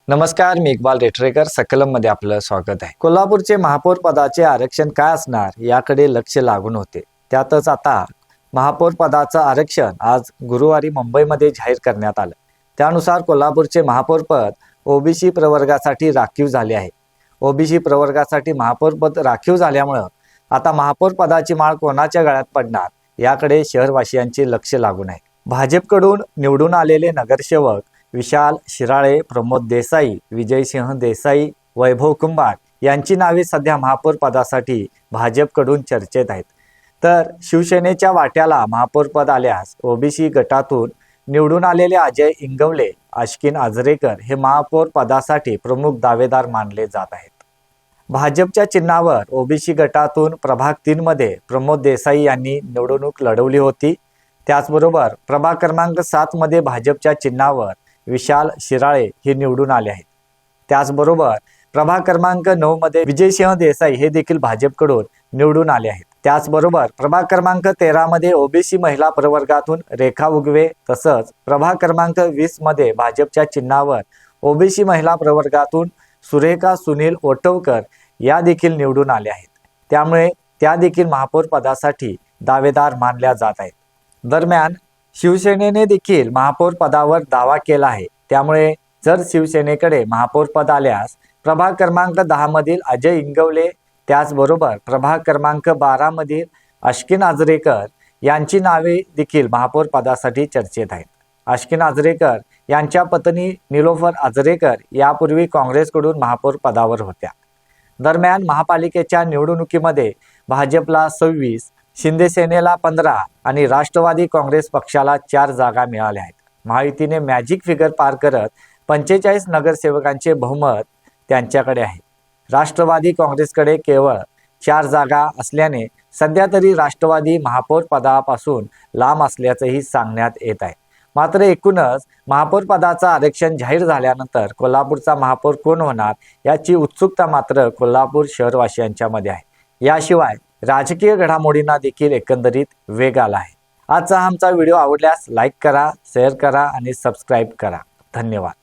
नमस्कार, मी इक्बाल रेटरेकर. सकलम मध्ये आपलं स्वागत आहे. कोल्हापूरचे महापौर पदाचे आरक्षण काय असणार याकडे लक्ष लागून होते. त्यातच आता महापौर पदाचं आरक्षण आज गुरुवारी मुंबईमध्ये जाहीर करण्यात आलं. त्यानुसार कोल्हापूरचे महापौर पद ओबीसी प्रवर्गासाठी राखीव झाले आहे. ओबीसी प्रवर्गासाठी महापौर पद राखीव झाल्यामुळं आता महापौर पदाची माळ कोणाच्या गळ्यात पडणार याकडे शहरवासियांचे लक्ष लागून आहे. भाजपकडून निवडून आलेले नगरसेवक विशाल शिराळे, प्रमोद देसाई, विजयसिंह देसाई, वैभव कुंभार यांची नावे सध्या महापौर पदासाठी भाजपकडून चर्चेत आहेत. तर शिवसेनेच्या वाट्याला महापौर पद आल्यास ओबीसी गटातून निवडून आलेले अजय इंगवले, अश्किन आजरेकर हे महापौर पदासाठी प्रमुख दावेदार मानले जात आहेत. भाजपच्या चिन्हावर ओबीसी गटातून प्रभाग 3 मध्ये प्रमोद देसाई यांनी निवडणूक लढवली होती. त्याचबरोबर प्रभाग क्रमांक 7 मध्ये भाजपच्या चिन्हावर विशाल शिराळे हे निवडून आले आहेत. त्याचबरोबर प्रभाग क्रमांक 9 मध्ये विजयसिंह देसाई हे देखील भाजपकडून निवडून आले आहेत. त्याचबरोबर प्रभाग क्रमांक 13 मध्ये ओबीसी महिला प्रवर्गातून रेखा उगवे, तसंच प्रभाग क्रमांक 20 मध्ये भाजपच्या चिन्हावर ओबीसी महिला प्रवर्गातून सुरेखा सुनील ओटवकर या देखील निवडून आले आहेत. त्यामुळे त्या देखील महापौर पदासाठी दावेदार मानल्या जात आहेत. दरम्यान शिवसेनेने देखील महापौर पदावर दावा केला आहे. त्यामुळे जर शिवसेनेकडे महापौर पद आल्यास प्रभाग क्रमांक 10 मधील अजय इंगवले, त्याचबरोबर प्रभाग क्रमांक 12 मधील अश्किन आजरेकर यांची नावे देखील महापौर पदासाठी चर्चेत आहेत. अश्किन आजरेकर यांच्या पत्नी निलोफर आजरेकर यापूर्वी काँग्रेसकडून महापौर पदावर होत्या. दरम्यान महापालिकेच्या निवडणुकीमध्ये भाजपला 26, शिंदे सेनेला 15 आणि राष्ट्रवादी काँग्रेस पक्षाला 4 जागा मिळाल्या आहेत. महायुतीने मॅजिक फिगर पार करत 45 नगरसेवकांचे बहुमत त्यांच्याकडे आहे. राष्ट्रवादी काँग्रेसकडे केवळ 4 जागा असल्याने सध्या तरी राष्ट्रवादी महापौर पदापासून लांब असल्याचंही सांगण्यात येत आहे. मात्र एकूणच महापौर पदाचं आरक्षण जाहीर झाल्यानंतर कोल्हापूरचा महापौर कोण होणार याची उत्सुकता मात्र कोल्हापूर शहरवासियांच्या मध्ये आहे. याशिवाय राजकीय घडामोडींना देखील एकंदरीत वेग आला आहे. आजचा आमचा व्हिडिओ आवडल्यास लाईक करा, शेअर करा आणि सबस्क्राईब करा. धन्यवाद.